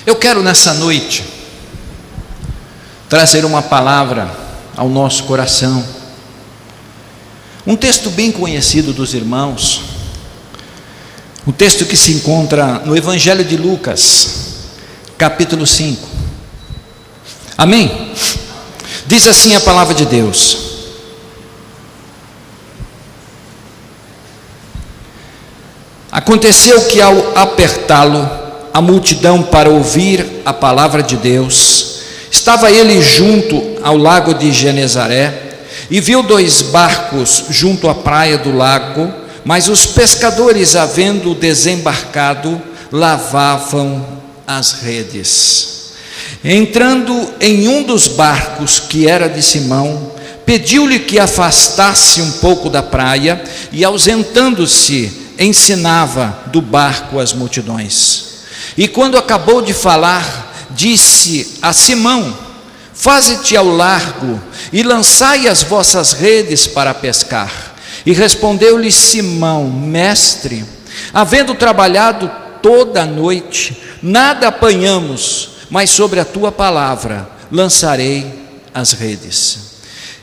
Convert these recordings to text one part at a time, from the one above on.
Eu quero nessa noite trazer uma palavra ao nosso coração, um texto bem conhecido dos irmãos, um texto que se encontra no Evangelho de Lucas, capítulo 5, amém? Diz assim a palavra de Deus: aconteceu que ao apertá-lo a multidão para ouvir a palavra de Deus, estava ele junto ao lago de Genezaré, e viu 2 barcos junto à praia do lago, mas os pescadores, havendo desembarcado, lavavam as redes. Entrando em um dos barcos, que era de Simão, pediu-lhe que afastasse um pouco da praia, e ausentando-se, ensinava do barco as multidões. E quando acabou de falar, disse a Simão: faze-te ao largo e lançai as vossas redes para pescar. E respondeu-lhe Simão: mestre, havendo trabalhado toda a noite, nada apanhamos, mas sobre a tua palavra lançarei as redes.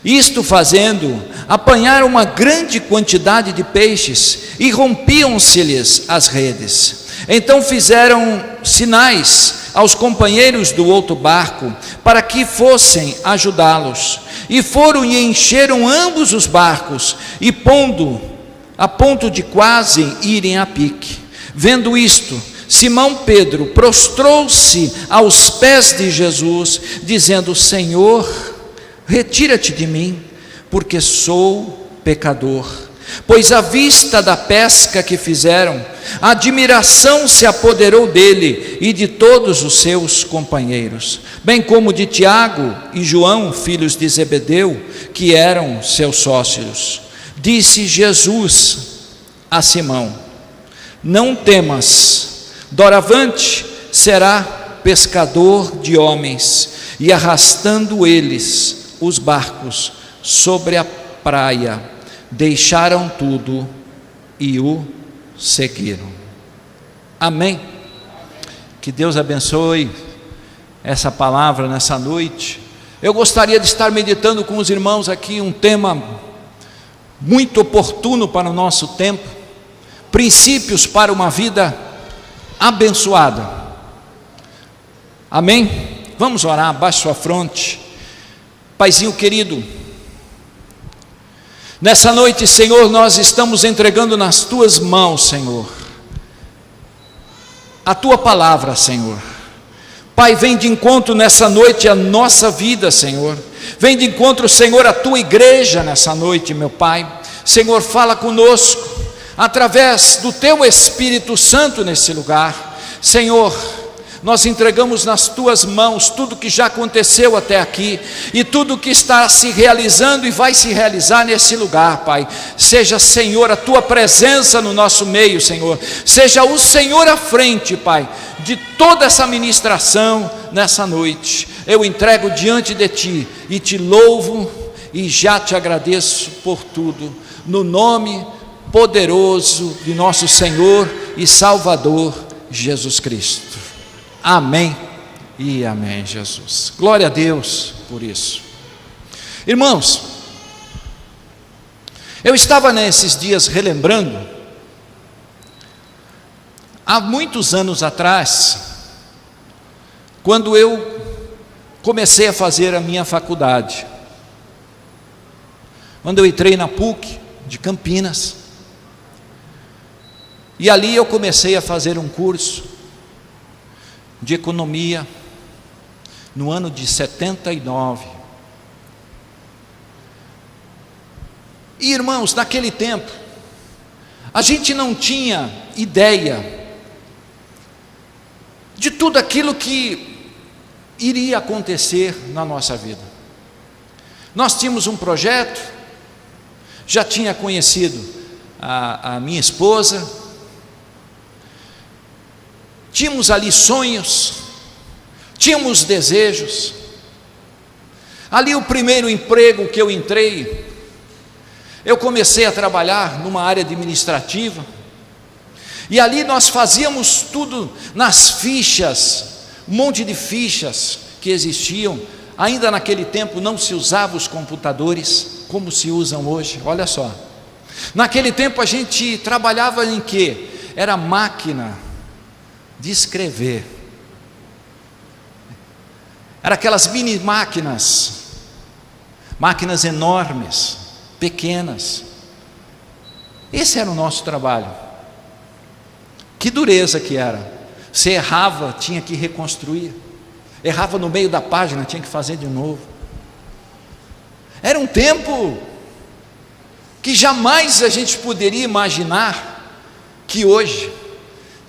Isto fazendo, apanharam uma grande quantidade de peixes, e rompiam-se-lhes as redes. Então fizeram sinais aos companheiros do outro barco, para que fossem ajudá-los. E foram e encheram ambos os barcos, e a ponto de quase irem a pique. Vendo isto, Simão Pedro prostrou-se aos pés de Jesus, dizendo: Senhor, retira-te de mim, porque sou pecador. Pois à vista da pesca que fizeram, a admiração se apoderou dele e de todos os seus companheiros, bem como de Tiago e João, filhos de Zebedeu, que eram seus sócios. Disse Jesus a Simão: não temas, doravante será pescador de homens. E arrastando eles os barcos sobre a praia, deixaram tudo e o seguiram. Amém? Que Deus abençoe essa palavra nessa noite. Eu gostaria de estar meditando com os irmãos aqui um tema muito oportuno para o nosso tempo: princípios para uma vida abençoada. Amém? Vamos orar, abaixe sua fronte. Paizinho querido, nessa noite, Senhor, nós estamos entregando nas Tuas mãos, Senhor, a Tua palavra, Senhor. Pai, vem de encontro nessa noite a nossa vida, Senhor. Vem de encontro, Senhor, a Tua igreja nessa noite, meu Pai. Senhor, fala conosco, através do Teu Espírito Santo nesse lugar. Senhor, nós entregamos nas Tuas mãos tudo que já aconteceu até aqui, e tudo que está se realizando e vai se realizar nesse lugar, Pai. Seja, Senhor, a Tua presença no nosso meio, Senhor. Seja o Senhor à frente, Pai, de toda essa ministração nessa noite. Eu entrego diante de Ti e Te louvo e já Te agradeço por tudo, no nome poderoso de nosso Senhor e Salvador Jesus Cristo. Amém e amém, Jesus. Glória a Deus por isso. Irmãos, eu estava nesses dias relembrando, há muitos anos atrás, quando eu comecei a fazer a minha faculdade, quando eu entrei na PUC de Campinas, e ali eu comecei a fazer um curso de economia, no ano de 79. E irmãos, naquele tempo, a gente não tinha ideia de tudo aquilo que iria acontecer na nossa vida. Nós tínhamos um projeto, já tinha conhecido a minha esposa, tínhamos ali sonhos, tínhamos desejos. Ali o primeiro emprego que eu entrei, eu comecei a trabalhar numa área administrativa, e ali nós fazíamos tudo nas fichas, um monte de fichas que existiam. Ainda naquele tempo não se usavam os computadores como se usam hoje. Olha só, naquele tempo a gente trabalhava em quê? Era máquina de escrever, era aquelas mini máquinas enormes, pequenas. Esse era o nosso trabalho. Que dureza que era. Você errava, tinha que reconstruir. Errava no meio da página, tinha que fazer de novo. Era um tempo que jamais a gente poderia imaginar que hoje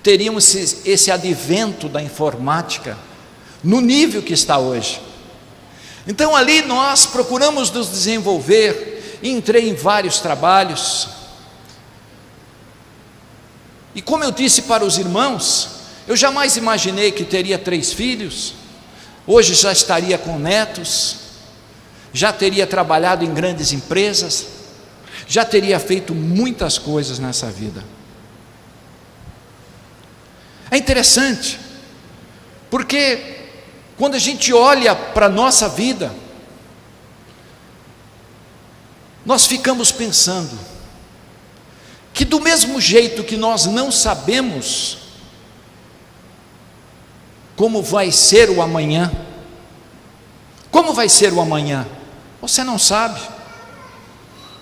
teríamos esse advento da informática no nível que está hoje. Então ali nós procuramos nos desenvolver, entrei em vários trabalhos, e como eu disse para os irmãos, eu jamais imaginei que teria 3 filhos, hoje já estaria com netos, já teria trabalhado em grandes empresas, já teria feito muitas coisas nessa vida. É interessante, porque quando a gente olha para a nossa vida, nós ficamos pensando que do mesmo jeito que nós não sabemos como vai ser o amanhã, como vai ser o amanhã? Você não sabe,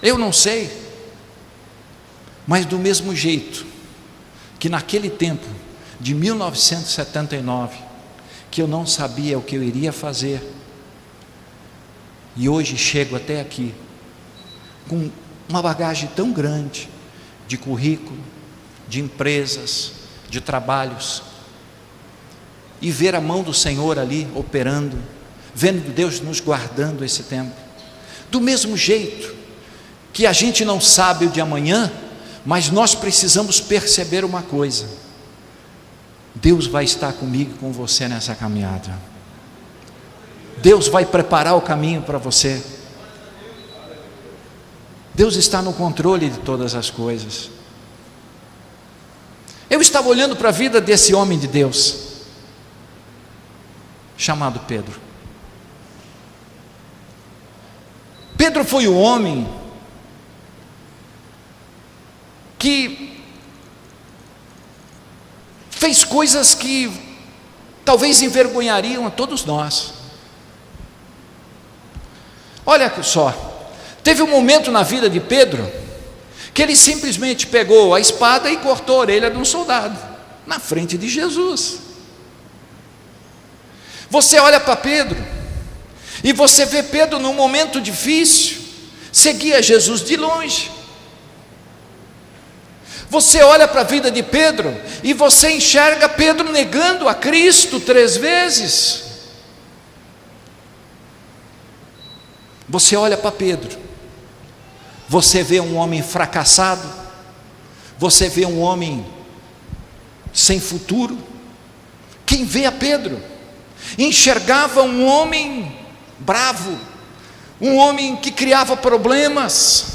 eu não sei, mas do mesmo jeito que naquele tempo de 1979, que eu não sabia o que eu iria fazer, e hoje chego até aqui com uma bagagem tão grande de currículo, de empresas, de trabalhos, e ver a mão do Senhor ali operando, vendo Deus nos guardando esse tempo. Do mesmo jeito que a gente não sabe o de amanhã, mas nós precisamos perceber uma coisa: Deus vai estar comigo e com você nessa caminhada. Deus vai preparar o caminho para você. Deus está no controle de todas as coisas. Eu estava olhando para a vida desse homem de Deus, chamado Pedro. Pedro foi o homem que fez coisas que talvez envergonhariam a todos nós. Olha só, teve um momento na vida de Pedro que ele simplesmente pegou a espada e cortou a orelha de um soldado na frente de Jesus. Você olha para Pedro e você vê Pedro num momento difícil, seguia Jesus de longe. Você olha para a vida de Pedro e você enxerga Pedro negando a Cristo 3 vezes. Você olha para Pedro, você vê um homem fracassado, você vê um homem sem futuro. Quem vê a Pedro enxergava um homem bravo, um homem que criava problemas,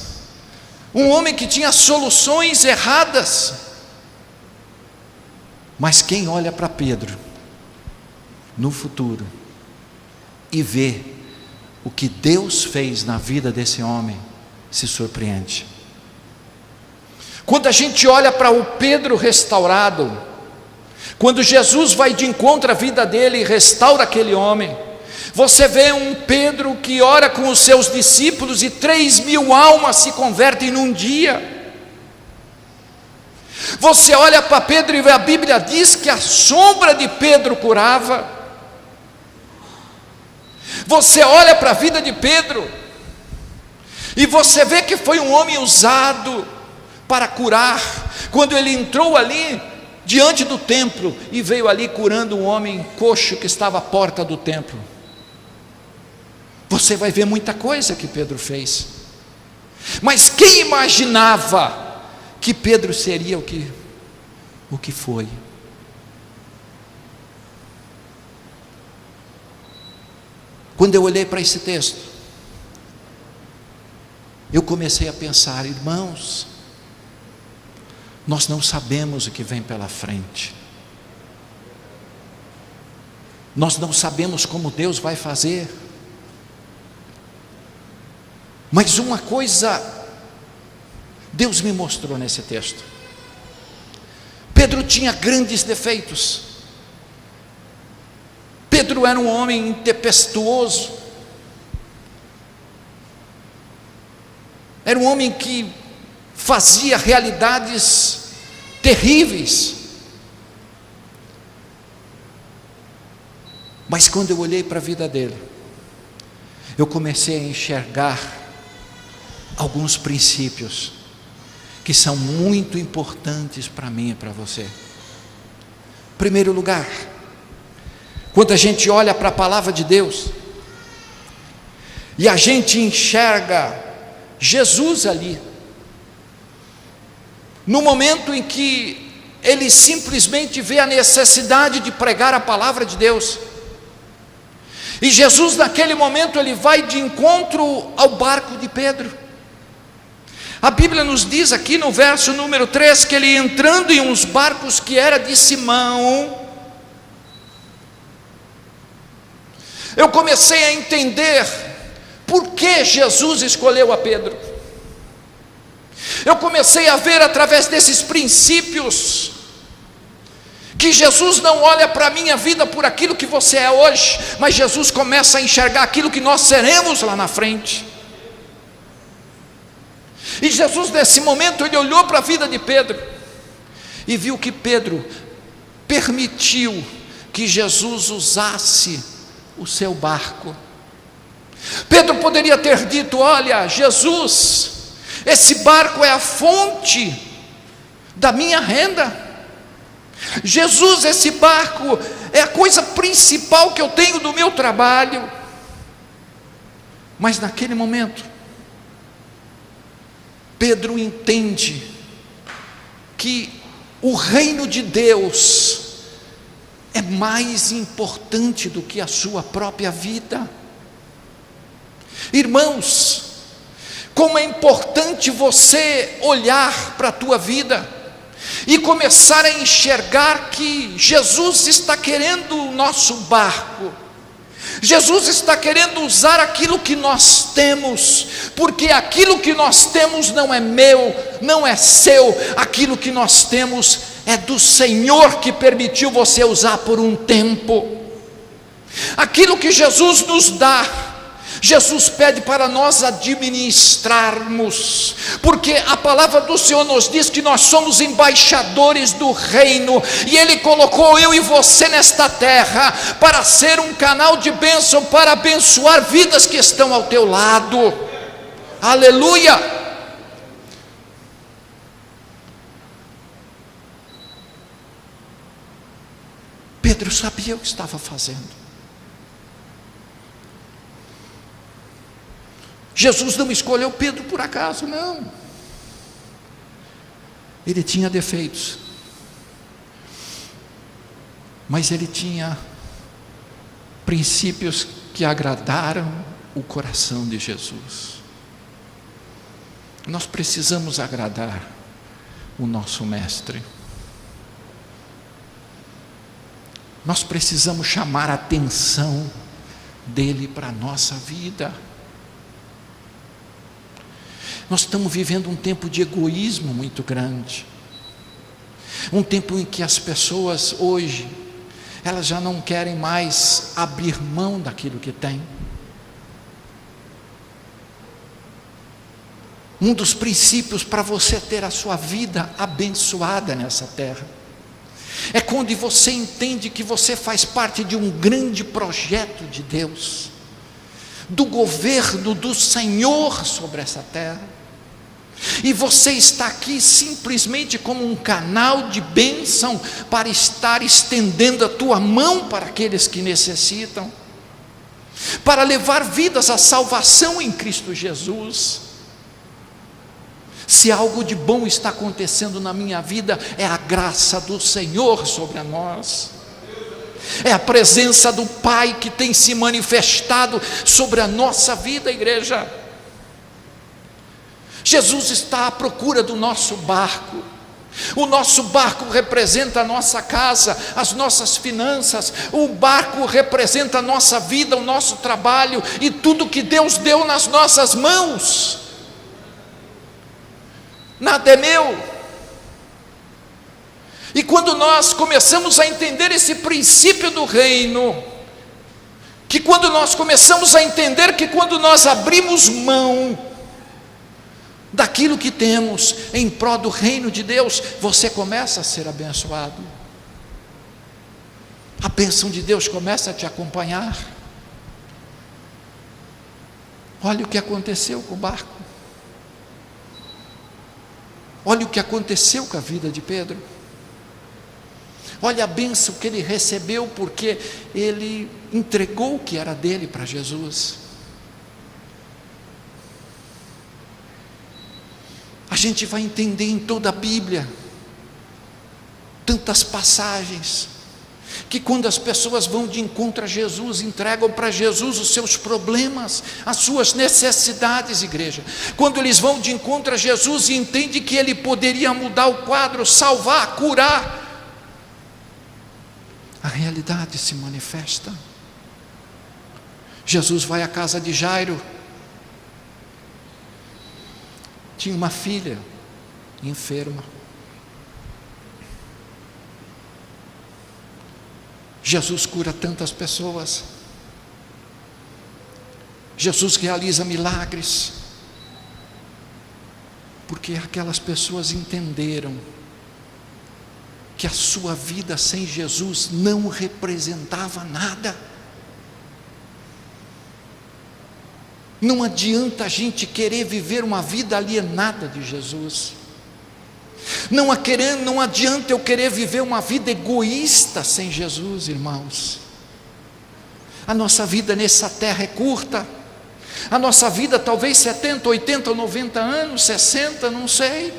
um homem que tinha soluções erradas. Mas quem olha para Pedro no futuro e vê o que Deus fez na vida desse homem, se surpreende. Quando a gente olha para o Pedro restaurado, quando Jesus vai de encontro à vida dele e restaura aquele homem, você vê um Pedro que ora com os seus discípulos e 3.000 almas se convertem num dia. Você olha para Pedro e a Bíblia diz que a sombra de Pedro curava. Você olha para a vida de Pedro e você vê que foi um homem usado para curar. Quando ele entrou ali diante do templo e veio ali curando um homem coxo que estava à porta do templo, você vai ver muita coisa que Pedro fez. Mas quem imaginava que Pedro seria o que foi? Quando eu olhei para esse texto, eu comecei a pensar: irmãos, nós não sabemos o que vem pela frente. Nós não sabemos como Deus vai fazer, mas uma coisa Deus me mostrou nesse texto: Pedro tinha grandes defeitos. Pedro era um homem intempestuoso, era um homem que fazia realidades terríveis. Mas quando eu olhei para a vida dele, eu comecei a enxergar alguns princípios que são muito importantes para mim e para você. Em primeiro lugar, quando a gente olha para a palavra de Deus e a gente enxerga Jesus ali, no momento em que ele simplesmente vê a necessidade de pregar a palavra de Deus, e Jesus naquele momento ele vai de encontro ao barco de Pedro. A Bíblia nos diz aqui no verso número 3 que ele, entrando em uns barcos que era de Simão, eu comecei a entender por que Jesus escolheu a Pedro. Eu comecei a ver através desses princípios que Jesus não olha para a minha vida por aquilo que você é hoje, mas Jesus começa a enxergar aquilo que nós seremos lá na frente. E Jesus nesse momento ele olhou para a vida de Pedro e viu que Pedro permitiu que Jesus usasse o seu barco. Pedro poderia ter dito: olha, Jesus, esse barco é a fonte da minha renda. Jesus, esse barco é a coisa principal que eu tenho do meu trabalho. Mas naquele momento, Pedro entende que o reino de Deus é mais importante do que a sua própria vida. Irmãos, como é importante você olhar para a tua vida e começar a enxergar que Jesus está querendo o nosso barco. Jesus está querendo usar aquilo que nós temos, porque aquilo que nós temos não é meu, não é seu, aquilo que nós temos é do Senhor, que permitiu você usar por um tempo. Aquilo que Jesus nos dá, Jesus pede para nós administrarmos, porque a palavra do Senhor nos diz que nós somos embaixadores do reino, e Ele colocou eu e você nesta terra para ser um canal de bênção, para abençoar vidas que estão ao teu lado. Aleluia! Pedro sabia o que estava fazendo. Jesus não escolheu Pedro por acaso, não. Ele tinha defeitos, mas ele tinha princípios que agradaram o coração de Jesus. Nós precisamos agradar o nosso mestre. Nós precisamos chamar a atenção dele para a nossa vida. Nós estamos vivendo um tempo de egoísmo muito grande, um tempo em que as pessoas hoje, elas já não querem mais abrir mão daquilo que têm. Um dos princípios para você ter a sua vida abençoada nessa terra, é quando você entende que você faz parte de um grande projeto de Deus, do governo do Senhor sobre essa terra, e você está aqui simplesmente como um canal de bênção para estar estendendo a tua mão para aqueles que necessitam, para levar vidas à salvação em Cristo Jesus. Se algo de bom está acontecendo na minha vida, é a graça do Senhor sobre nós, é a presença do Pai que tem se manifestado sobre a nossa vida, igreja. Jesus está à procura do nosso barco. O nosso barco representa a nossa casa, as nossas finanças. O barco representa a nossa vida, o nosso trabalho e tudo que Deus deu nas nossas mãos. Nada é meu. E quando nós começamos a entender esse princípio do reino, que quando nós começamos a entender que quando nós abrimos mão daquilo que temos em prol do reino de Deus, você começa a ser abençoado. A bênção de Deus começa a te acompanhar. Olha o que aconteceu com o barco. Olha o que aconteceu com a vida de Pedro. Olha a bênção que ele recebeu, porque ele entregou o que era dele para Jesus. A gente vai entender em toda a Bíblia, tantas passagens, que quando as pessoas vão de encontro a Jesus, entregam para Jesus os seus problemas, as suas necessidades, igreja. Quando eles vão de encontro a Jesus e entendem que Ele poderia mudar o quadro, salvar, curar, a realidade se manifesta. Jesus vai à casa de Jairo. Tinha uma filha enferma. Jesus cura tantas pessoas. Jesus realiza milagres, porque aquelas pessoas entenderam que a sua vida sem Jesus não representava nada. Não adianta a gente querer viver uma vida alienada de Jesus. Não adianta eu querer viver uma vida egoísta sem Jesus, irmãos. A nossa vida nessa terra é curta. A nossa vida talvez 70, 80, 90 anos, 60, não sei.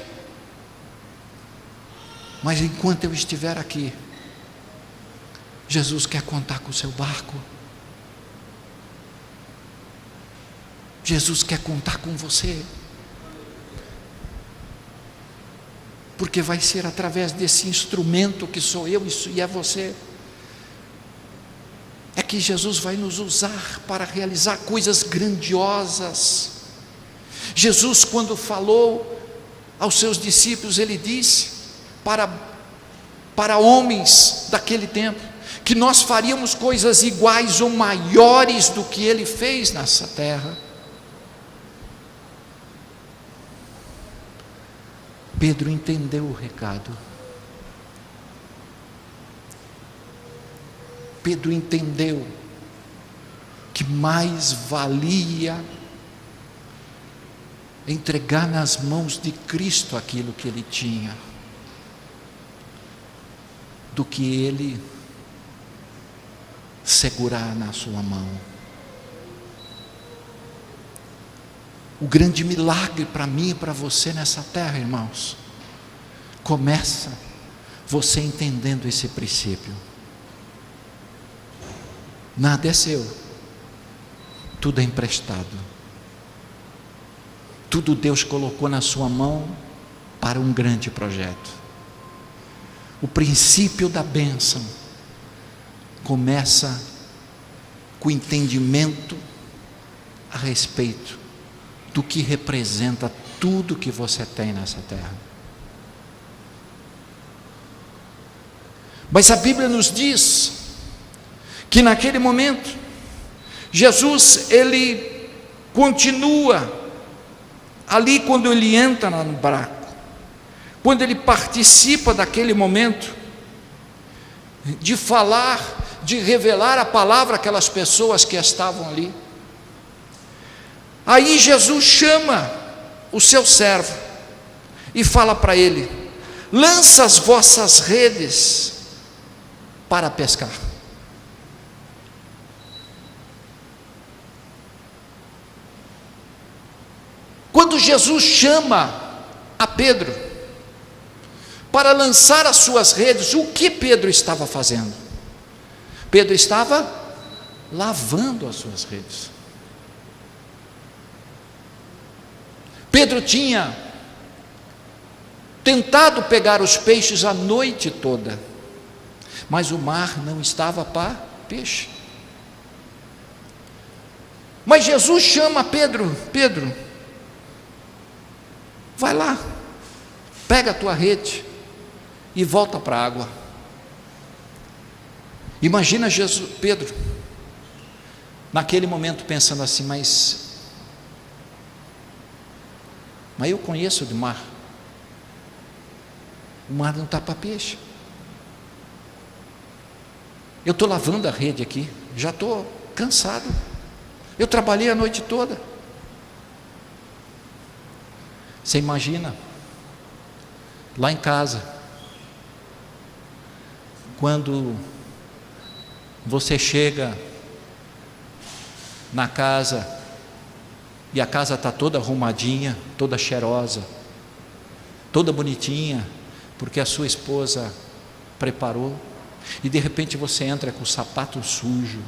Mas enquanto eu estiver aqui, Jesus quer contar com o seu barco. Jesus quer contar com você. Porque vai ser através desse instrumento que sou eu e é você, é que Jesus vai nos usar para realizar coisas grandiosas. Jesus, quando falou aos seus discípulos, ele disse para homens daquele tempo, que nós faríamos coisas iguais ou maiores do que ele fez nessa terra. Pedro entendeu o recado. Pedro entendeu que mais valia entregar nas mãos de Cristo aquilo que ele tinha, do que ele segurar na sua mão. O grande milagre para mim e para você nessa terra, irmãos, começa você entendendo esse princípio. Nada é seu, tudo é emprestado. Tudo Deus colocou na sua mão para um grande projeto. O princípio da bênção começa com o entendimento a respeito do que representa tudo que você tem nessa terra. Mas a Bíblia nos diz que naquele momento, Jesus, ele continua ali quando ele entra no barco, quando ele participa daquele momento, de falar, de revelar a palavra àquelas pessoas que estavam ali. Aí Jesus chama o seu servo e fala para ele: lança as vossas redes para pescar. Quando Jesus chama a Pedro para lançar as suas redes, o que Pedro estava fazendo? Pedro estava lavando as suas redes. Pedro tinha tentado pegar os peixes a noite toda, mas o mar não estava para peixe. Mas Jesus chama Pedro: Pedro, vai lá, pega a tua rede e volta para a água. Imagina Pedro, naquele momento pensando assim, mas eu conheço de mar, o mar não está para peixe, eu estou lavando a rede aqui, já estou cansado, eu trabalhei a noite toda. Você imagina, lá em casa, quando você chega na casa e a casa está toda arrumadinha, toda cheirosa, toda bonitinha, porque a sua esposa preparou, e de repente você entra com o sapato sujo.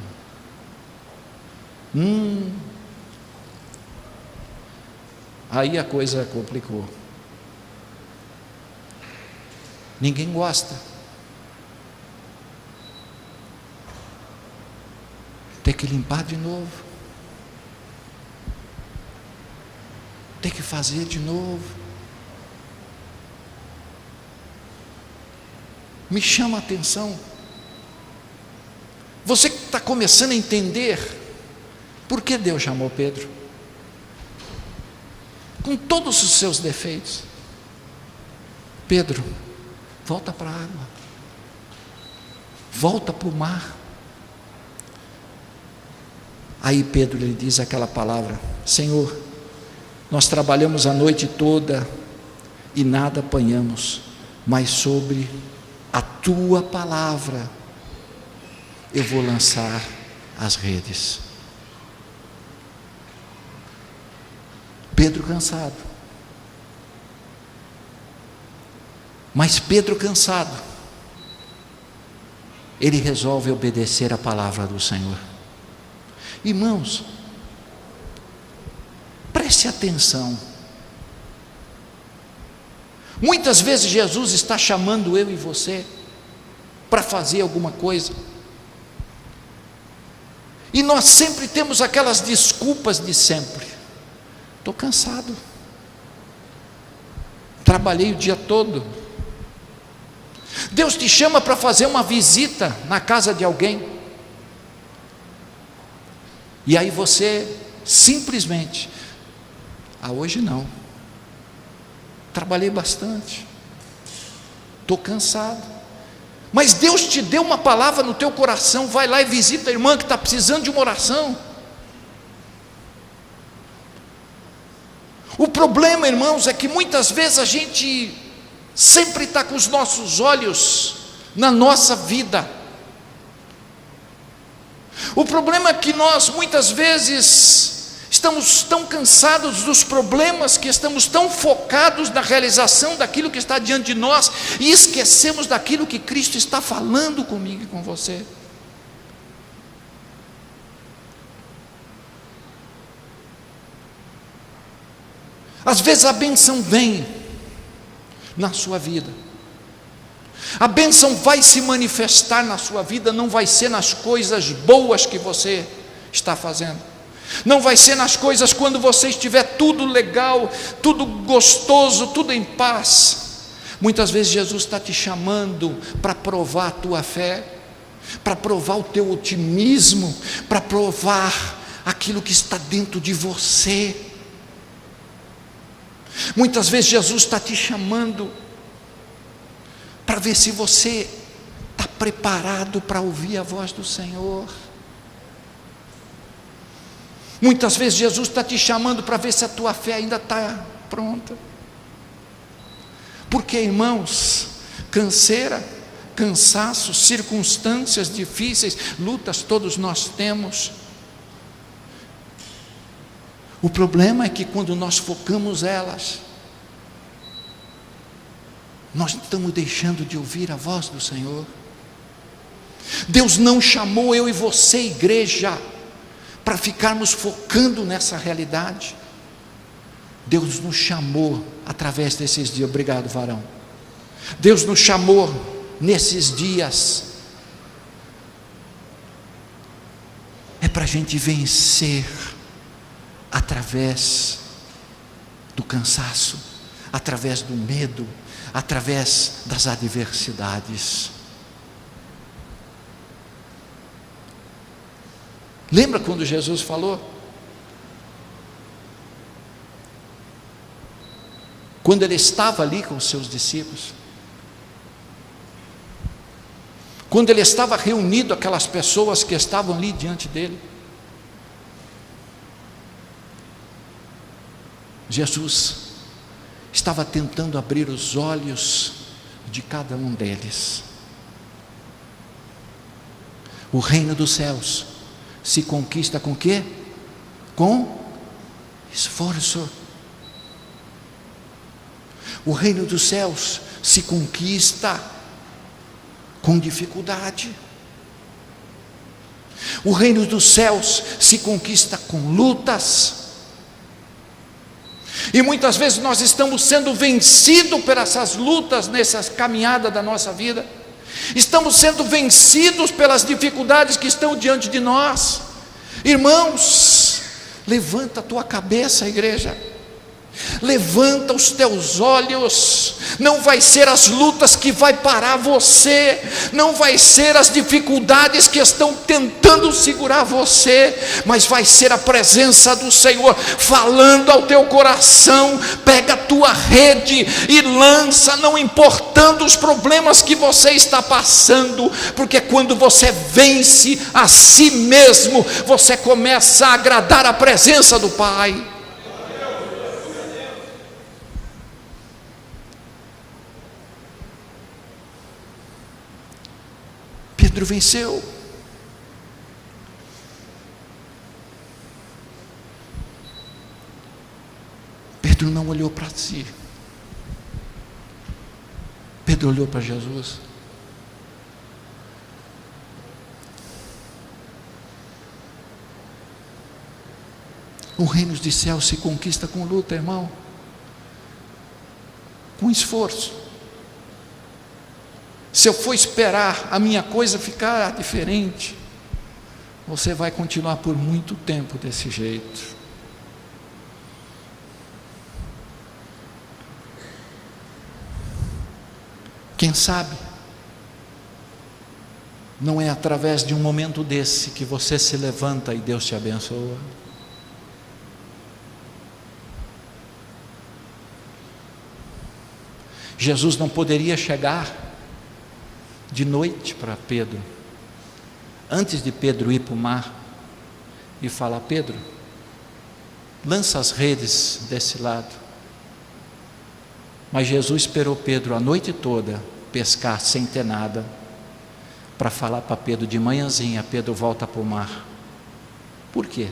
Aí a coisa complicou. Ninguém gosta. Tem que limpar de novo. Tem que fazer de novo. Me chama a atenção. Você que está começando a entender por que Deus chamou Pedro, com todos os seus defeitos. Pedro, volta para a água, volta para o mar. Aí Pedro lhe diz aquela palavra: Senhor, nós trabalhamos a noite toda e nada apanhamos, mas sobre a tua palavra eu vou lançar as redes. Pedro cansado, mas Pedro cansado, ele resolve obedecer a palavra do Senhor. Irmãos, preste atenção. Muitas vezes Jesus está chamando eu e você para fazer alguma coisa, e nós sempre temos aquelas desculpas de sempre: estou cansado, trabalhei o dia todo. Deus te chama para fazer uma visita na casa de alguém, e aí você simplesmente: hoje não, trabalhei bastante, estou cansado. Mas Deus te deu uma palavra no teu coração: vai lá e visita a irmã que está precisando de uma oração. O problema, irmãos, é que muitas vezes a gente sempre está com os nossos olhos na nossa vida. O problema é que nós muitas vezes estamos tão cansados dos problemas, que estamos tão focados na realização daquilo que está diante de nós, e esquecemos daquilo que Cristo está falando comigo e com você. Às vezes a bênção vem na sua vida, a bênção vai se manifestar na sua vida, não vai ser nas coisas boas que você está fazendo, não vai ser nas coisas quando você estiver tudo legal, tudo gostoso, tudo em paz. Muitas vezes Jesus está te chamando para provar a tua fé, para provar o teu otimismo, para provar aquilo que está dentro de você. Muitas vezes Jesus está te chamando para ver se você está preparado para ouvir a voz do Senhor. Muitas vezes Jesus está te chamando para ver se a tua fé ainda está pronta. Porque, irmãos, canseira, cansaço, circunstâncias difíceis, lutas todos nós temos. O problema é que quando nós focamos elas, nós estamos deixando de ouvir a voz do Senhor. Deus não chamou eu e você, igreja, para ficarmos focando nessa realidade. Deus nos chamou através desses dias. Obrigado, varão. Deus nos chamou nesses dias. É para a gente vencer através do cansaço, através do medo, através das adversidades. Lembra quando Jesus falou? Quando ele estava ali com os seus discípulos, quando ele estava reunido aquelas pessoas que estavam ali diante dele, Jesus estava tentando abrir os olhos de cada um deles. O reino dos céus se conquista com quê? Com esforço. O reino dos céus se conquista com dificuldade. O reino dos céus se conquista com lutas. E muitas vezes nós estamos sendo vencidos por essas lutas, nessa caminhada da nossa vida. Estamos sendo vencidos pelas dificuldades que estão diante de nós. Irmãos, levanta a tua cabeça, igreja. Levanta os teus olhos. Não vai ser as lutas que vai parar você, não vai ser as dificuldades que estão tentando segurar você, mas vai ser a presença do Senhor falando ao teu coração. Pega a tua rede e lança, não importando os problemas que você está passando, porque quando você vence a si mesmo, você começa a agradar a presença do Pai. Pedro venceu. Pedro não olhou para si. Pedro olhou para Jesus. O reino dos céus se conquista com luta, irmão, com esforço. Se eu for esperar a minha coisa ficar diferente, você vai continuar por muito tempo desse jeito. Quem sabe, não é através de um momento desse que você se levanta e Deus te abençoa. Jesus não poderia chegar de noite para Pedro, antes de Pedro ir para o mar, e falar: Pedro, lança as redes desse lado. Mas Jesus esperou Pedro a noite toda pescar sem ter nada, para falar para Pedro de manhãzinha: Pedro, volta para o mar. Por quê?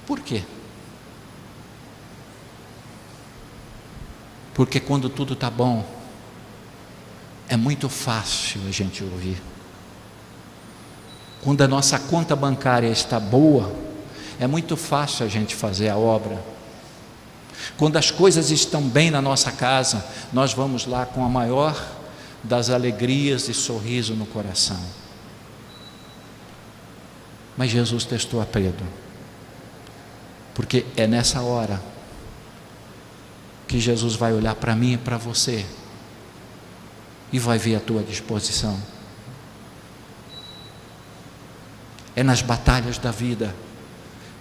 Por quê? Porque quando tudo está bom, é muito fácil a gente ouvir. Quando a nossa conta bancária está boa, é muito fácil a gente fazer a obra. Quando as coisas estão bem na nossa casa, nós vamos lá com a maior das alegrias e sorriso no coração. Mas Jesus testou a Pedro, porque é nessa hora que Jesus vai olhar para mim e para você e vai ver a tua disposição. É nas batalhas da vida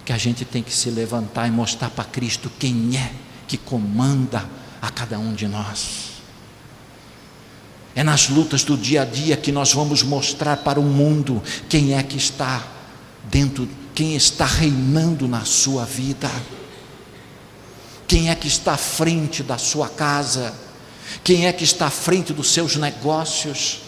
que a gente tem que se levantar e mostrar para Cristo quem é que comanda a cada um de nós. É nas lutas do dia a dia que nós vamos mostrar para o mundo quem é que está dentro, quem está reinando na sua vida, quem é que está à frente da sua casa, quem é que está à frente dos seus negócios.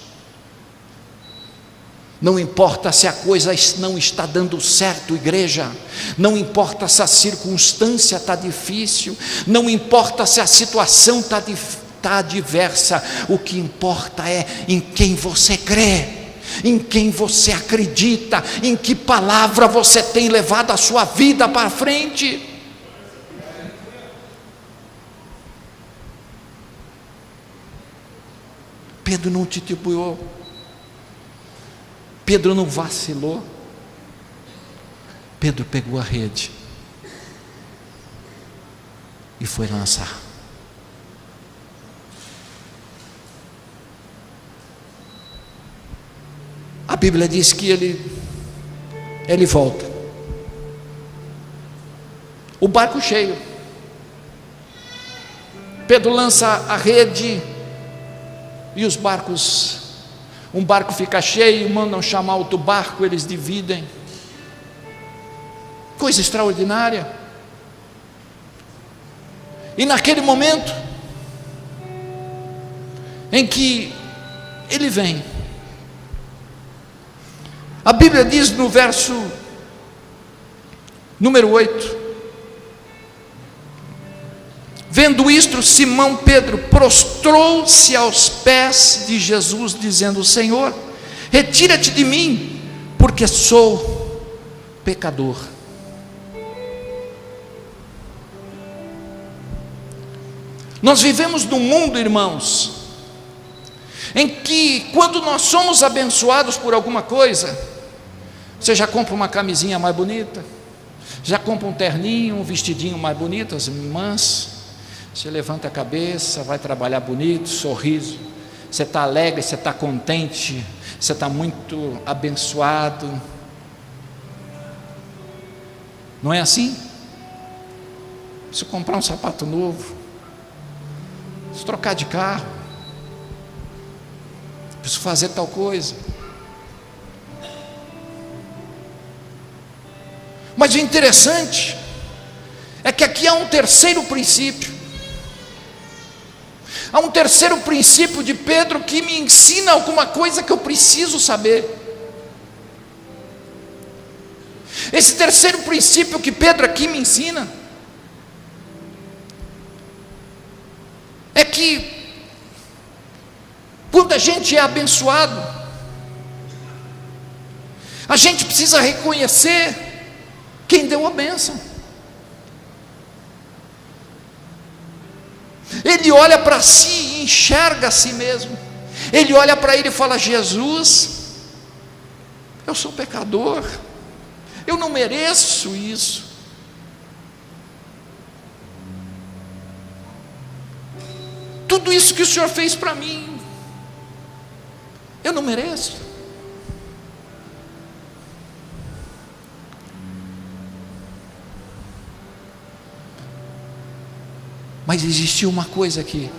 Não importa se a coisa não está dando certo, igreja, não importa se a circunstância está difícil, não importa se a situação está adversa, o que importa é em quem você crê. em quem você acredita, em que palavra você tem levado a sua vida para frente. Pedro não titubeou, Pedro não vacilou, Pedro pegou a rede e foi lançar. A Bíblia diz que ele volta, o barco cheio, Pedro lança a rede e os barcos, um barco fica cheio, mandam chamar outro barco, eles dividem, coisa extraordinária. E naquele momento em que ele vem, a Bíblia diz no verso número 8: vendo isto, Simão Pedro prostrou-se aos pés de Jesus, dizendo: Senhor, retira-te de mim, porque sou pecador. Nós vivemos num mundo, irmãos, em que quando nós somos abençoados por alguma coisa, você já compra uma camisinha mais bonita, já compra um terninho, um vestidinho mais bonito, as irmãs, você levanta a cabeça, vai trabalhar bonito, sorriso, você está alegre, você está contente, você está muito abençoado. Não é assim? Se comprar um sapato novo, se trocar de carro, preciso fazer tal coisa. Mas o interessante é que aqui há um terceiro princípio. Há um terceiro princípio de Pedro que me ensina alguma coisa que eu preciso saber. Esse terceiro princípio que Pedro aqui me ensina é que quando a gente é abençoado, a gente precisa reconhecer quem deu a bênção. Ele olha para si e enxerga a si mesmo. Ele olha para ele e fala: Jesus, eu sou pecador, eu não mereço isso. Tudo isso que o Senhor fez para mim, eu não mereço. Mas existiu uma coisa aqui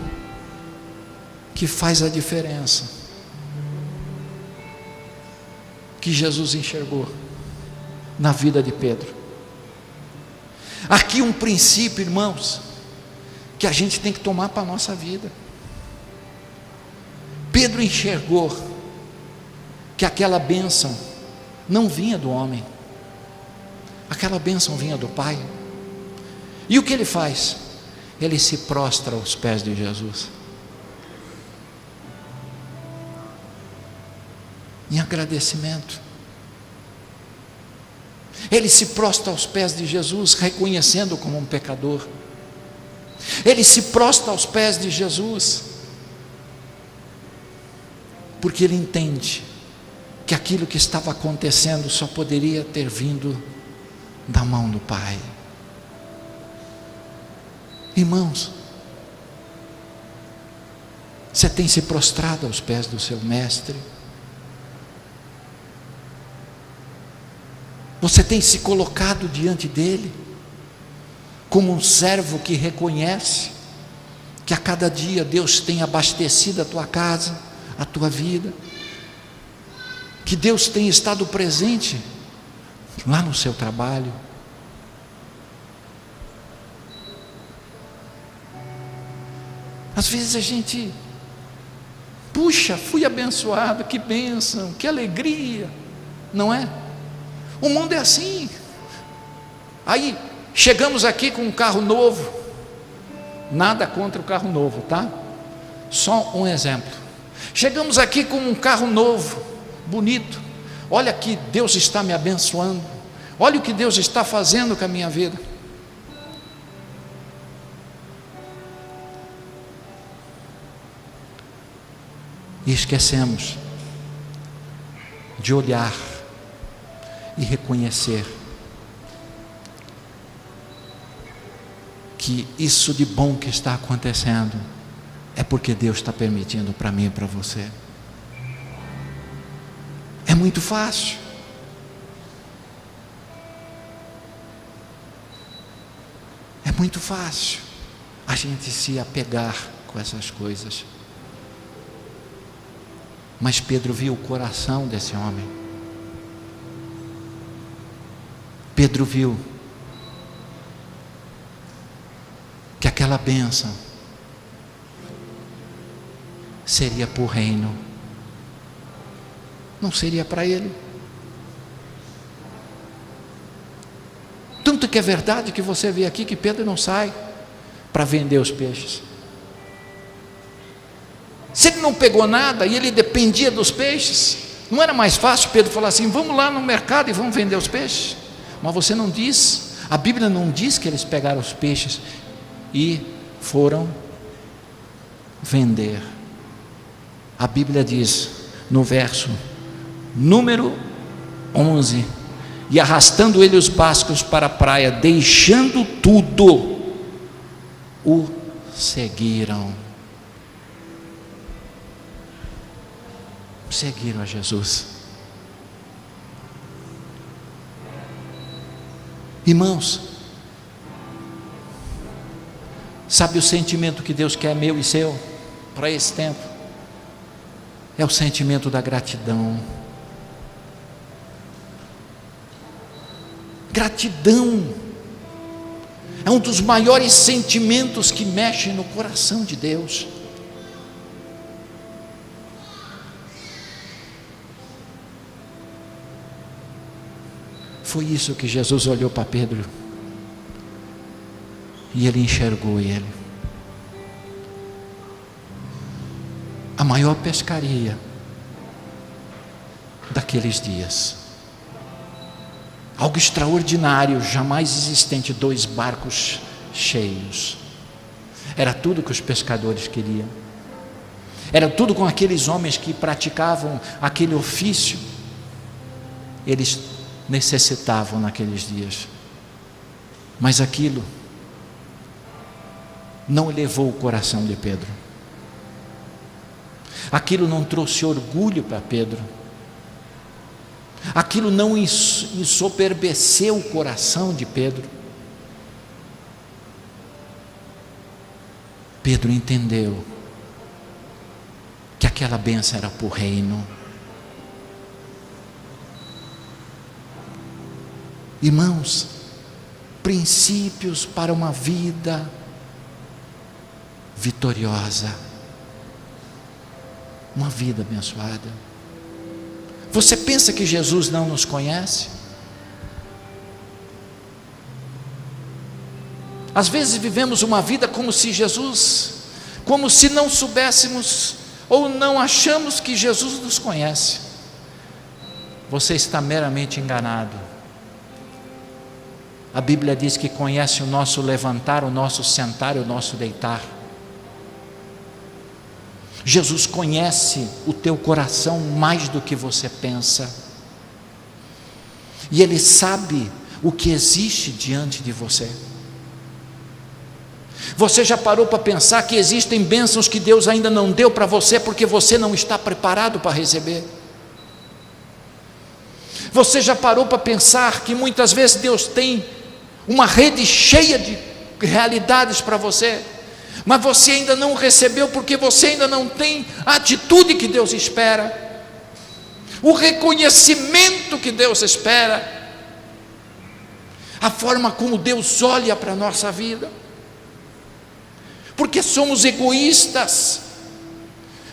que faz a diferença, que Jesus enxergou na vida de Pedro. Aqui um princípio, irmãos, que a gente tem que tomar para a nossa vida. Pedro enxergou que aquela bênção não vinha do homem, aquela bênção vinha do Pai. E o que ele faz? Ele se prostra aos pés de Jesus, em agradecimento. Ele se prostra aos pés de Jesus, reconhecendo como um pecador. Ele se prostra aos pés de Jesus, porque ele entende que aquilo que estava acontecendo só poderia ter vindo da mão do Pai. Irmãos, você tem se prostrado aos pés do seu mestre? Você tem se colocado diante dele como um servo que reconhece que a cada dia Deus tem abastecido a tua casa, a tua vida, que Deus tem estado presente lá no seu trabalho? Às vezes a gente, puxa, fui abençoado, que bênção, que alegria, não é? O mundo é assim. Aí chegamos aqui com um carro novo, nada contra o carro novo, tá? Só um exemplo. Chegamos aqui com um carro novo, bonito. Olha que Deus está me abençoando. Olha o que Deus está fazendo com a minha vida. E esquecemos de olhar e reconhecer que isso de bom que está acontecendo é porque Deus está permitindo para mim e para você. É muito fácil. É muito fácil a gente se apegar com essas coisas. Mas Pedro viu o coração desse homem. Pedro viu que aquela bênção seria para o reino, não seria para ele. Tanto que é verdade que você vê aqui que Pedro não sai para vender os peixes. Se ele não pegou nada e ele dependia dos peixes, não era mais fácil Pedro falar assim: vamos lá no mercado e vamos vender os peixes? Mas você não diz, a Bíblia não diz que eles pegaram os peixes e foram vender. A Bíblia diz no verso número 11: e arrastando ele os bascos para a praia, deixando tudo, o seguiram. Seguiram a Jesus. Irmãos, sabe o sentimento que Deus quer meu e seu para esse tempo? É o sentimento da gratidão. Gratidão é um dos maiores sentimentos que mexem no coração de Deus. Foi isso que Jesus olhou para Pedro e ele enxergou ele. A maior pescaria daqueles dias, algo extraordinário, jamais existente, 2 barcos cheios, era tudo que os pescadores queriam, era tudo com aqueles homens que praticavam aquele ofício, eles necessitavam naqueles dias. Mas aquilo não elevou o coração de Pedro, aquilo não trouxe orgulho para Pedro, aquilo não ensoberbeceu o coração de Pedro. Pedro entendeu que aquela bênção era para o reino. Irmãos, princípios para uma vida vitoriosa, uma vida abençoada. Você pensa que Jesus não nos conhece? Às vezes vivemos uma vida como se não soubéssemos ou não achamos que Jesus nos conhece. Você está meramente enganado. A Bíblia diz que conhece o nosso levantar, o nosso sentar e o nosso deitar. Jesus conhece o teu coração mais do que você pensa, e Ele sabe o que existe diante de você. Você já parou para pensar que existem bênçãos que Deus ainda não deu para você porque você não está preparado para receber? Você já parou para pensar que muitas vezes Deus tem uma rede cheia de realidades para você, mas você ainda não recebeu porque você ainda não tem a atitude que Deus espera, o reconhecimento que Deus espera, a forma como Deus olha para a nossa vida? Porque somos egoístas,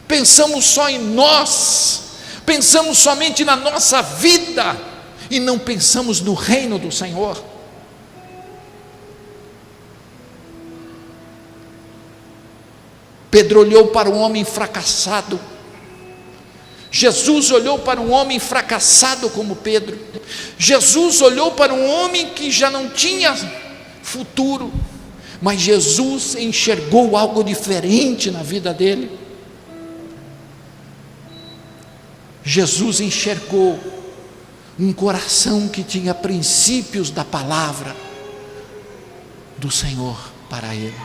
pensamos só em nós, pensamos somente na nossa vida e não pensamos no reino do Senhor. Pedro olhou para o homem fracassado, Jesus olhou para um homem fracassado como Pedro. Jesus olhou para um homem que já não tinha futuro, mas Jesus enxergou algo diferente na vida dele. Jesus enxergou um coração que tinha princípios da palavra do Senhor para ele.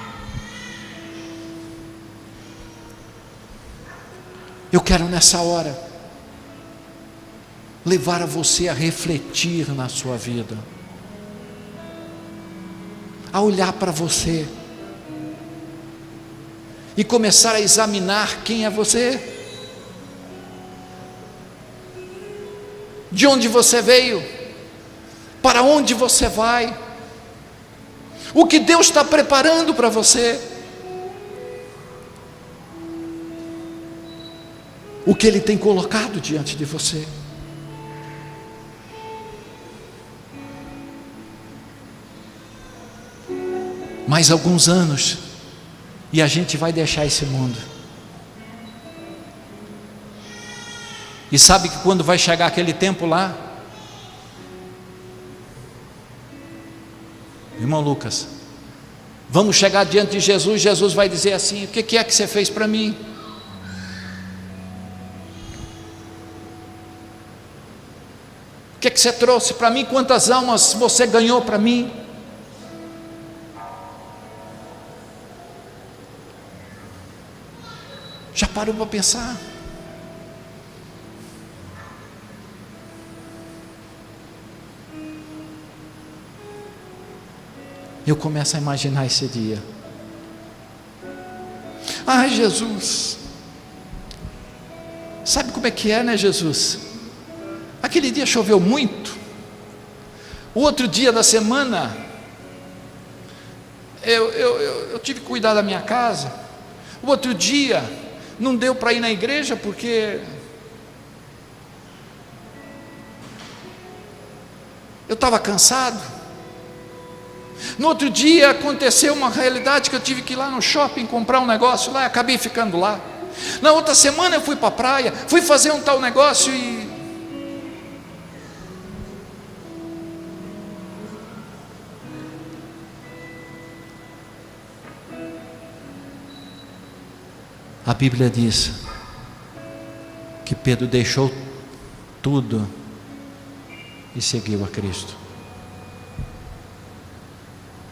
Eu quero nessa hora levar a você a refletir na sua vida, a olhar para você e começar a examinar quem é você, de onde você veio, para onde você vai, o que Deus está preparando para você, o que Ele tem colocado diante de você. Mais alguns anos e a gente vai deixar esse mundo. E sabe que quando vai chegar aquele tempo lá, irmão Lucas, vamos chegar diante de Jesus, Jesus vai dizer assim: o que é que você fez para mim? O que é que você trouxe para mim? Quantas almas você ganhou para mim? Já parou para pensar? Eu começo a imaginar esse dia. Ah, Jesus, sabe como é que é, né, Jesus? Aquele dia choveu muito. O outro dia da semana eu tive que cuidar da minha casa. O outro dia não deu para ir na igreja porque eu estava cansado. No outro dia aconteceu uma realidade que eu tive que ir lá no shopping comprar um negócio lá e acabei ficando lá. Na outra semana eu fui para a praia, fui fazer um tal negócio e a Bíblia diz que Pedro deixou tudo e seguiu a Cristo.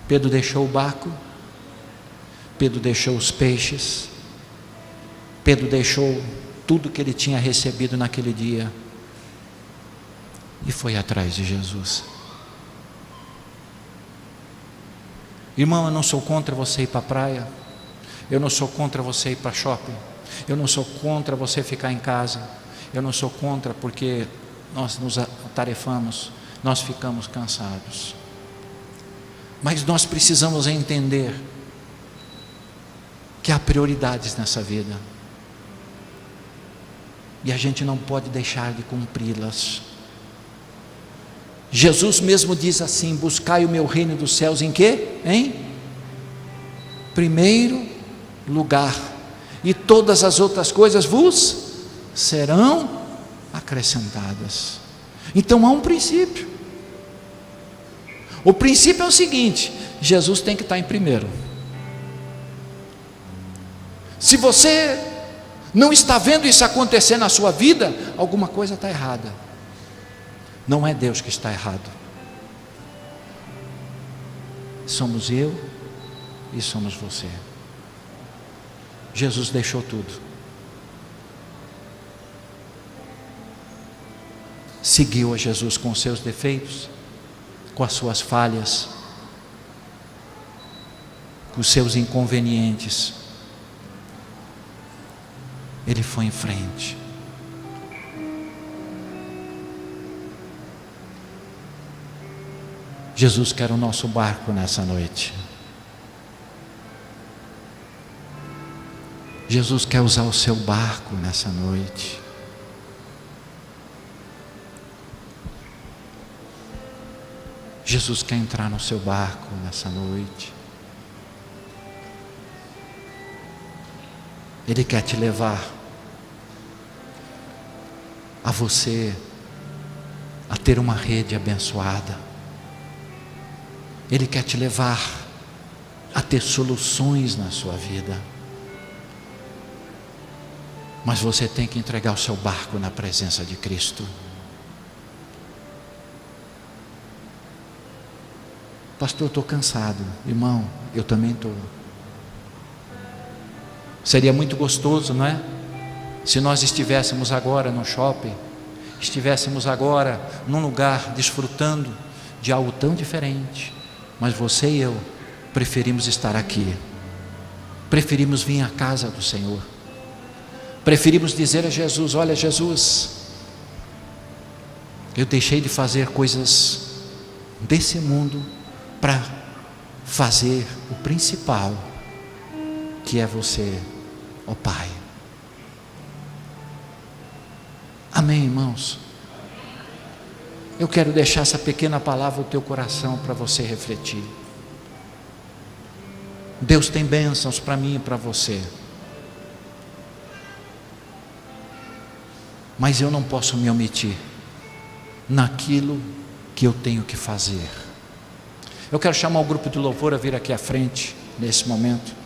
Pedro deixou o barco, Pedro deixou os peixes, Pedro deixou tudo que ele tinha recebido naquele dia e foi atrás de Jesus. Irmão, eu não sou contra você ir para a praia, eu não sou contra você ir para shopping, eu não sou contra você ficar em casa, eu não sou contra porque nós nos atarefamos, nós ficamos cansados. Mas nós precisamos entender que há prioridades nessa vida e a gente não pode deixar de cumpri-las. Jesus mesmo diz assim: buscai o meu reino dos céus em quê? Em primeiro lugar, e todas as outras coisas vos serão acrescentadas. Então há um princípio. O princípio é o seguinte: Jesus tem que estar em primeiro. Se você não está vendo isso acontecer na sua vida, alguma coisa está errada. Não é Deus que está errado. Somos eu e somos você. Jesus deixou tudo. Seguiu a Jesus com os seus defeitos, com as suas falhas, com os seus inconvenientes. Ele foi em frente. Jesus quer o nosso barco nessa noite. Jesus quer usar o seu barco nessa noite. Jesus quer entrar no seu barco nessa noite. Ele quer te levar a você a ter uma rede abençoada. Ele quer te levar a ter soluções na sua vida. Mas você tem que entregar o seu barco na presença de Cristo. Pastor, eu estou cansado. Irmão, eu também estou. Seria muito gostoso, não é? Se nós estivéssemos agora no shopping, estivéssemos agora num lugar desfrutando de algo tão diferente. Mas você e eu preferimos estar aqui. Preferimos vir à casa do Senhor. Preferimos dizer a Jesus: olha, Jesus, eu deixei de fazer coisas desse mundo para fazer o principal, que é você, ó Pai. Amém, irmãos? Eu quero deixar essa pequena palavra no teu coração para você refletir. Deus tem bênçãos para mim e para você. Mas eu não posso me omitir naquilo que eu tenho que fazer. Eu quero chamar o grupo de louvor a vir aqui à frente, nesse momento.